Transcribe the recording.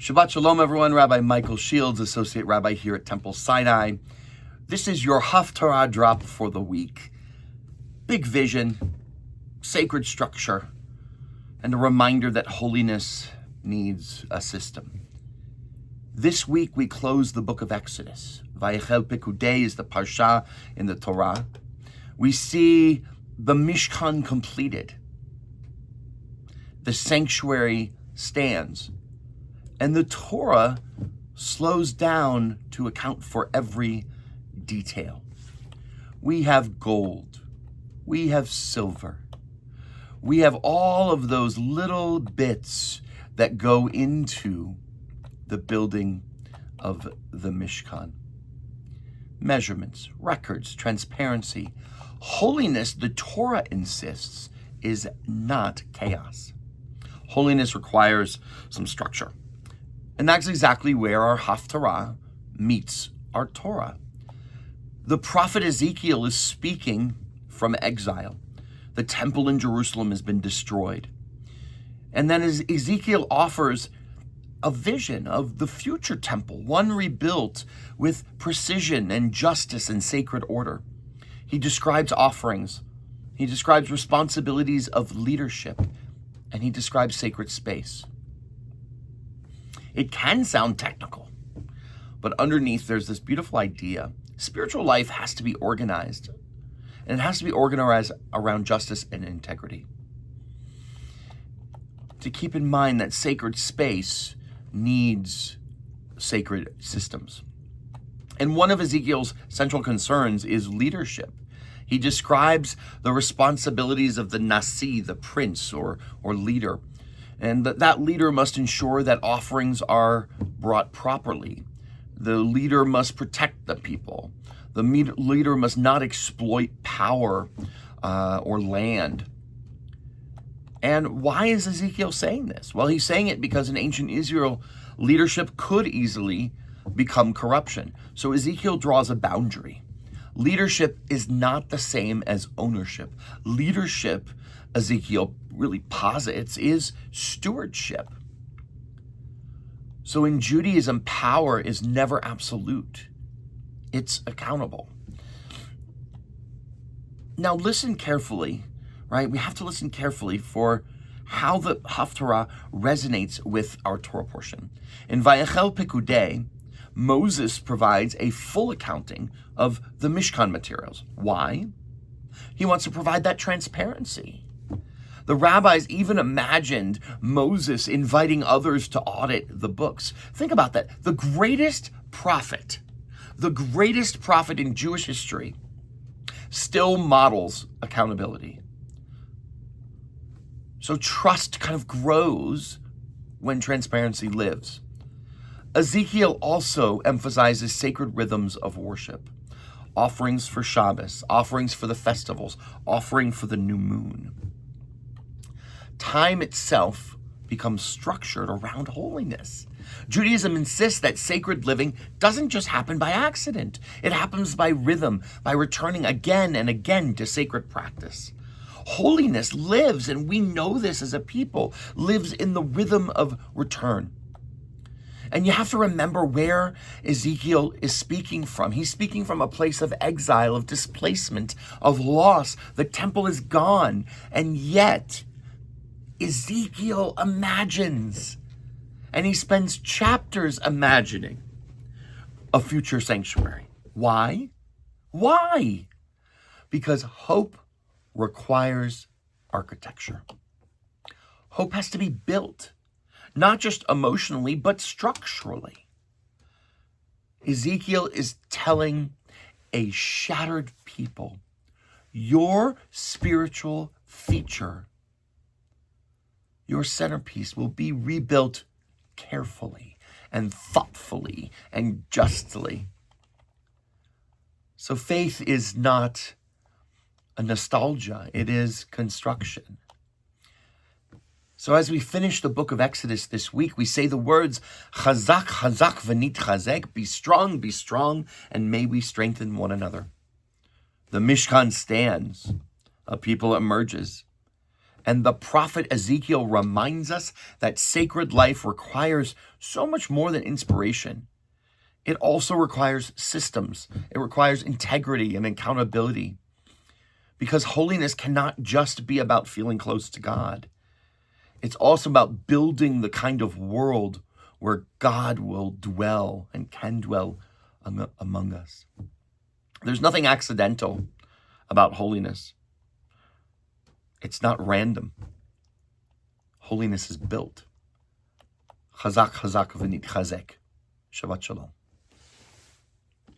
Shabbat Shalom, everyone. Rabbi Michael Shields, Associate Rabbi here at Temple Sinai. This is your Haftarah drop for the week. Big vision, sacred structure, and a reminder that holiness needs a system. This week we close the book of Exodus. Vayechel Pekudei is the parsha in the Torah. We see the Mishkan completed. The sanctuary stands. And the Torah slows down to account for every detail. We have gold. We have silver. We have all of those little bits that go into the building of the Mishkan. Measurements, records, transparency. Holiness, the Torah insists, is not chaos. Holiness requires some structure. And that's exactly where our Haftarah meets our Torah. The prophet Ezekiel is speaking from exile. The temple in Jerusalem has been destroyed. And then as Ezekiel offers a vision of the future temple, one rebuilt with precision and justice and sacred order. He describes offerings. He describes responsibilities of leadership. And he describes sacred space. It can sound technical, but underneath there's this beautiful idea. Spiritual life has to be organized, and it has to be organized around justice and integrity. To keep in mind that sacred space needs sacred systems. And one of Ezekiel's central concerns is leadership. He describes the responsibilities of the Nasi, the prince or leader. And that leader must ensure that offerings are brought properly. The leader must protect the people. The leader must not exploit power or land. And why is Ezekiel saying this? Well, he's saying it because in ancient Israel, leadership could easily become corruption. So Ezekiel draws a boundary. Leadership is not the same as ownership. Leadership, Ezekiel really posits, is stewardship. So in Judaism, power is never absolute. It's accountable. Now listen carefully, right? We have to listen carefully for how the Haftarah resonates with our Torah portion. In Vayechel Pekudei, Moses provides a full accounting of the Mishkan materials. Why? He wants to provide that transparency. The rabbis even imagined Moses inviting others to audit the books. Think about that. The greatest prophet in Jewish history, still models accountability. So trust kind of grows when transparency lives. Ezekiel also emphasizes sacred rhythms of worship. Offerings for Shabbos, offerings for the festivals, offering for the new moon. Time itself becomes structured around holiness. Judaism insists that sacred living doesn't just happen by accident. It happens by rhythm, by returning again and again to sacred practice. Holiness lives, and we know this as a people, lives in the rhythm of return. And you have to remember where Ezekiel is speaking from. He's speaking from a place of exile, of displacement, of loss. The temple is gone. And yet, Ezekiel imagines, and he spends chapters imagining a future sanctuary. Why? Why? Because hope requires architecture. Hope has to be built. Not just emotionally, but structurally. Ezekiel is telling a shattered people, your spiritual feature, your centerpiece will be rebuilt carefully and thoughtfully and justly. So faith is not a nostalgia, it is construction. So as we finish the book of Exodus this week, we say the words, Chazak, Chazak, v'nit chazek, be strong, and may we strengthen one another. The Mishkan stands, a people emerges, And the prophet Ezekiel reminds us that sacred life requires so much more than inspiration. It also requires systems. It requires integrity and accountability. Because holiness cannot just be about feeling close to God. It's also about building the kind of world where God will dwell and can dwell among us. There's nothing accidental about holiness. It's not random. Holiness is built. Chazak, chazak, v'nitchazek. Shabbat shalom.